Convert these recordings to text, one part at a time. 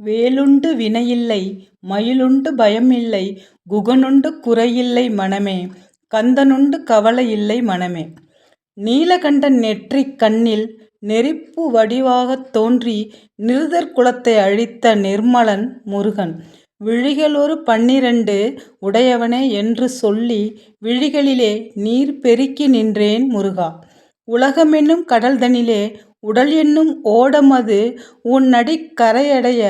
வேலுண்டு வினையில்லை மயிலுண்டு பயமில்லை குகனுண்டு குறையில்லை மனமே கந்தனுண்டு கவலையில்லை மனமே. நீலகண்டன் நெற்றிக் கண்ணில் நெருப்பு வடிவாகத் தோன்றி நிருதர் குலத்தை அழித்த நிர்மலன் முருகன். விழிகளொரு 12 உடையவனே என்று சொல்லி விழிகளிலே நீர் பெருக்கி நின்றேன் முருகா. உலகமென்னும் கடல்தனிலே உடல் என்னும் ஓடமது உன்னடிக் கரையடைய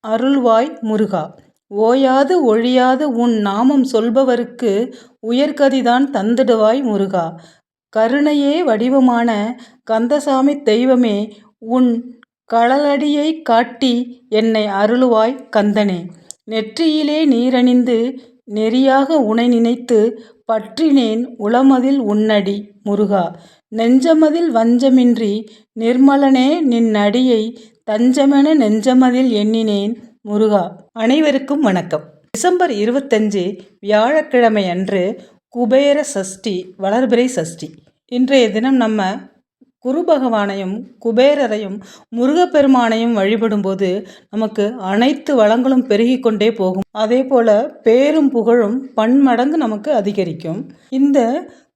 அருள்வாய் முருகா. ஓயாது ஒழியாது உன் நாமம் சொல்பவருக்கு உயர்கதிதான் தந்திடுவாய் முருகா. கருணையே வடிவமான கந்தசாமி தெய்வமே உன் கழலடியைக் காட்டி என்னை அருளுவாய் கந்தனே. நெற்றியிலே நீரணிந்து நெறியாக உனை நினைத்து பற்றினேன் உளமதில் உன்னடி முருகா. நெஞ்சமதில் வஞ்சமின்றி நிர்மலனே நின்னடியை தஞ்சமென நெஞ்சமதில் எண்ணினேன் முருகா. அனைவருக்கும் வணக்கம். டிசம்பர் 25 வியாழக்கிழமை அன்று குபேர சஷ்டி, வளர்பிறை சஷ்டி. இன்றைய தினம் நம்ம குரு பகவானையும் குபேரரையும் முருகப்பெருமானையும் வழிபடும்போது நமக்கு அனைத்து வளங்களும் பெருகி கொண்டே போகும். அதே போல பேரும் புகழும் பன்மடங்கு நமக்கு அதிகரிக்கும். இந்த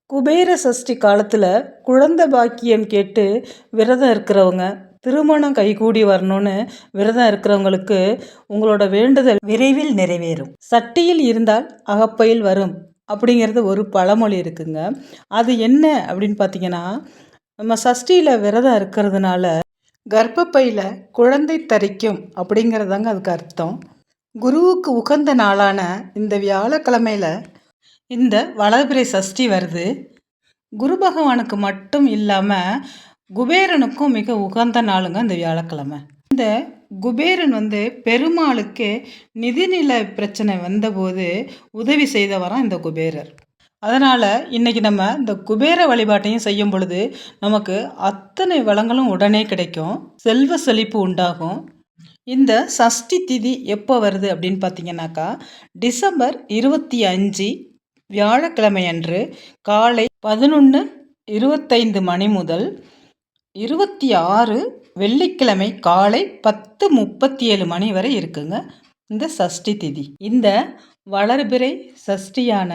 குபேர சஷ்டி காலத்தில் குழந்தை பாக்கியம் கேட்டு விரதம் இருக்கிறவங்க, திருமணம் கைகூடி வரணும்னு விரதம் இருக்கிறவங்களுக்கு உங்களோட வேண்டுதல் விரைவில் நிறைவேறும். சட்டியில் இருந்தால் அகப்பையில் வரும் அப்படிங்கிறது ஒரு பழமொழி இருக்குங்க. அது என்ன அப்படின்னு பார்த்தீங்கன்னா, நம்ம சஷ்டியில் விரதம் இருக்கிறதுனால கர்ப்பப்பையில் குழந்தை தரிக்கும் அப்படிங்கிறதாங்க அதுக்கு அர்த்தம். குருவுக்கு உகந்த நாளான இந்த வியாழக்கிழமையில் இந்த வளர்பிறை சஷ்டி வருது. குரு பகவானுக்கு மட்டும் இல்லாமல் குபேரனுக்கும் மிக உகந்த நாளுங்க இந்த வியாழக்கிழமை. இந்த குபேரன் பெருமாளுக்கு நிதிநிலை பிரச்சனை வந்தபோது உதவி செய்தவராம் இந்த குபேரர். அதனால் இன்றைக்கி நம்ம இந்த குபேர வழிபாட்டையும் செய்யும் பொழுது நமக்கு அத்தனை வளங்களும் உடனே கிடைக்கும், செல்வ செழிப்பு உண்டாகும். இந்த சஷ்டி திதி எப்போ வருது அப்படின்னு பார்த்தீங்கன்னாக்கா, டிசம்பர் 25 வியாழக்கிழமை அன்று காலை 11:25 மணி முதல் 26 வெள்ளிக்கிழமை காலை 10:37 மணி வரை இருக்குங்க இந்த சஷ்டி திதி. இந்த வளர்பிறை சஷ்டியான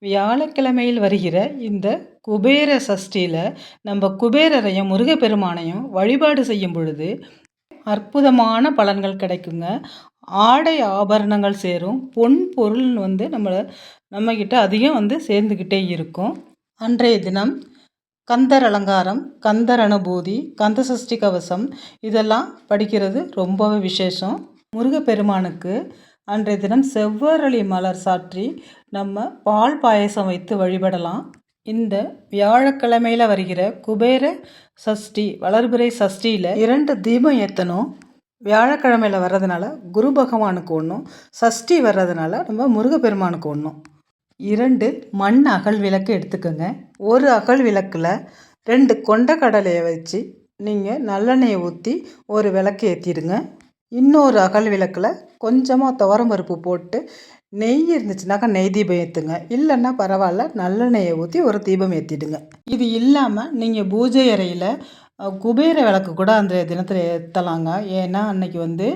வியாழக்கிழமையில் வருகிற இந்த குபேர சஷ்டியில் நம்ம குபேரரையும் முருகப்பெருமானையும் வழிபாடு செய்யும் பொழுது அற்புதமான பலன்கள் கிடைக்குங்க. ஆடை ஆபரணங்கள் சேரும், பொன் பொருள் நம்மக்கிட்ட அதிகம் சேர்ந்துக்கிட்டே இருக்கும். அன்றைய தினம் கந்தர் அலங்காரம், கந்தர் அனுபூதி, கந்த சஷ்டி கவசம் இதெல்லாம் படிக்கிறது ரொம்பவே விசேஷம். முருகப்பெருமானுக்கு அன்றைய தினம் செவ்வரளி மலர் சாற்றி நம்ம பால் பாயசம் வைத்து வழிபடலாம். இந்த வியாழக்கிழமையில் வருகிற குபேர சஷ்டி, வளர்பிறை சஷ்டியில் 2 தீபம் ஏற்றணும். வியாழக்கிழமையில் வர்றதுனால குரு பகவானுக்கு ஒன்றும், சஷ்டி வர்றதுனால நம்ம முருகப்பெருமானுக்கு ஒன்றும். 2 மண் அகல் விளக்கு எடுத்துக்கோங்க. ஒரு அகல் விளக்கில் 2 கொண்டக்கடலையை வச்சு நீங்கள் நல்லெண்ணெயை ஊற்றி ஒரு விளக்கு ஏற்றிடுங்க. இன்னொரு அகல் விளக்கில் கொஞ்சமாக துவரம்பருப்பு போட்டு நெய் இருந்துச்சுனாக்கா நெய் தீபம் ஏற்றுங்க. இல்லைன்னா பரவாயில்ல, நல்லெண்ணெயை ஊற்றி ஒரு தீபம் ஏற்றிடுங்க. இது இல்லாமல் நீங்கள் பூஜை அறையில் குபேர விளக்கு கூட அந்த தினத்தில் ஏற்றலாங்க. ஏன்னா அன்னைக்கு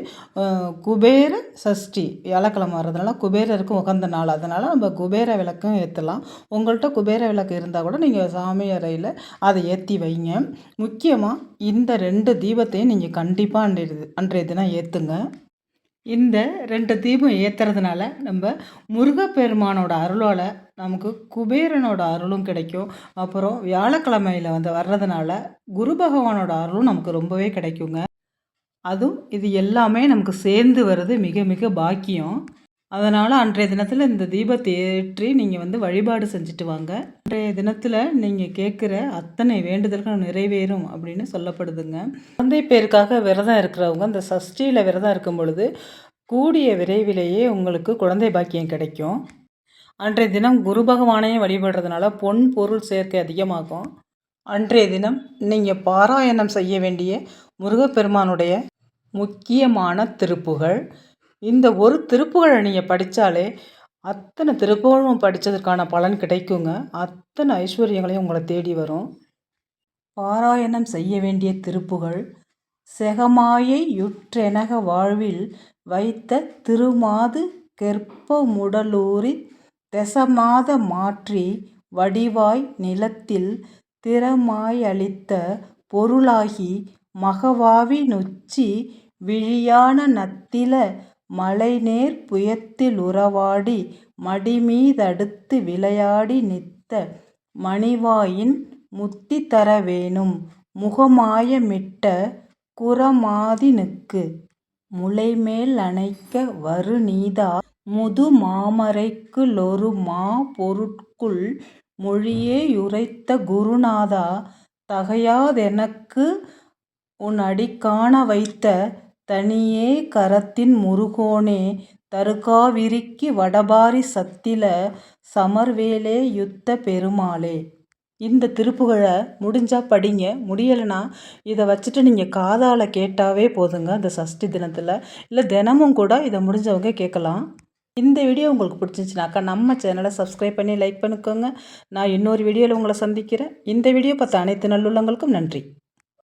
குபேர சஷ்டி வியாழக்கிழமை வர்றதுனால குபேரருக்கு உகந்த நாள். அதனால் நம்ம குபேர விளக்கும் ஏற்றலாம். உங்கள்கிட்ட குபேர விளக்கு இருந்தால் கூட நீங்கள் சாமி அறையில் அதை ஏற்றி வைங்க. முக்கியமாக இந்த 2 தீபத்தையும் நீங்கள் கண்டிப்பாக அன்றைய தினம் ஏற்றுங்க. இந்த 2 தீபம் ஏற்றுறதுனால நம்ம முருகப்பெருமானோட அருளோட நமக்கு குபேரனோட அருளும் கிடைக்கும். அப்புறம் வியாழக்கிழமையில் வர்றதுனால குரு பகவானோட அருளும் நமக்கு ரொம்பவே கிடைக்குங்க. அதுவும் இது எல்லாமே நமக்கு சேர்ந்து வர்றது மிக மிக பாக்கியம். அதனால் அன்றைய தினத்தில் இந்த தீபத்தை ஏற்றி நீங்கள் வழிபாடு செஞ்சுட்டு வாங்க. அன்றைய தினத்தில் நீங்கள் கேட்குற அத்தனை வேண்டுதல்கள் நிறைவேறும் அப்படின்னு சொல்லப்படுதுங்க. குழந்தை பேருக்காக விரதம் இருக்கிறவங்க இந்த சஷ்டியில் விரதம் இருக்கும் பொழுது கூடிய விரைவிலேயே உங்களுக்கு குழந்தை பாக்கியம் கிடைக்கும். அன்றைய தினம் குரு பகவானையும் வழிபடுறதுனால பொன் பொருள் சேர்க்கை அதிகமாகும். அன்றைய தினம் நீங்கள் பாராயணம் செய்ய வேண்டிய முருகப்பெருமானுடைய முக்கியமான திருப்புகழ். இந்த ஒரு திருப்புகழை நீங்கள் படித்தாலே அத்தனை திருப்புகழும் படித்ததற்கான பலன் கிடைக்குங்க. அத்தனை ஐஸ்வர்யங்களையும் உங்களை தேடி வரும். பாராயணம் செய்ய வேண்டிய திருப்புகழ் செகமாயை யுற்றெனக வாழ்வில் வைத்த திருமாது கெற்ப முடலூரித் தெசமாத மாற்றி வடிவாய் நிலத்தில் திறமாயளித்த பொருளாகி மகவாவி னுச்சி விழியான நத்தில மலைநேர் புயத்தி லுறவாடி மடிமீ தடுத்து விளையாடி நித்த மணிவாயின் முத்தி தர வேணும் முகமாய மிட்ட குறமாதி னுக்கு. முலைமேல் அணைக்க வருநீதா முதுமாமரைக்கு லொருமா பொருட்குள் மொழியே யுரைத்த குருநாதா தகையா தெனக்கு உன்அடிக்காண வைத்த தனியே கரத்தின் முருகோனே தருகா விரிக்கு வடபாரி சத்தில சமர்வேலே யுத்த பெருமாளே. இந்த திருப்புகழை முடிஞ்சா படிங்க, முடியலைன்னா இதை வச்சுட்டு நீங்கள் காதால் கேட்டாவே போதுங்க. அந்த சஷ்டி தினத்தில் இல்லை தினமும் கூட இதை முடிஞ்சவங்க கேட்கலாம். இந்த வீடியோ உங்களுக்கு பிடிச்சிருந்துச்சுனாக்கா நம்ம சேனலை சப்ஸ்கிரைப் பண்ணி லைக் பண்ணிக்கோங்க. நான் இன்னொரு வீடியோவில் உங்களை சந்திக்கிறேன். இந்த வீடியோ பார்த்த அனைத்து நல்லுள்ளங்களுக்கும் நன்றி.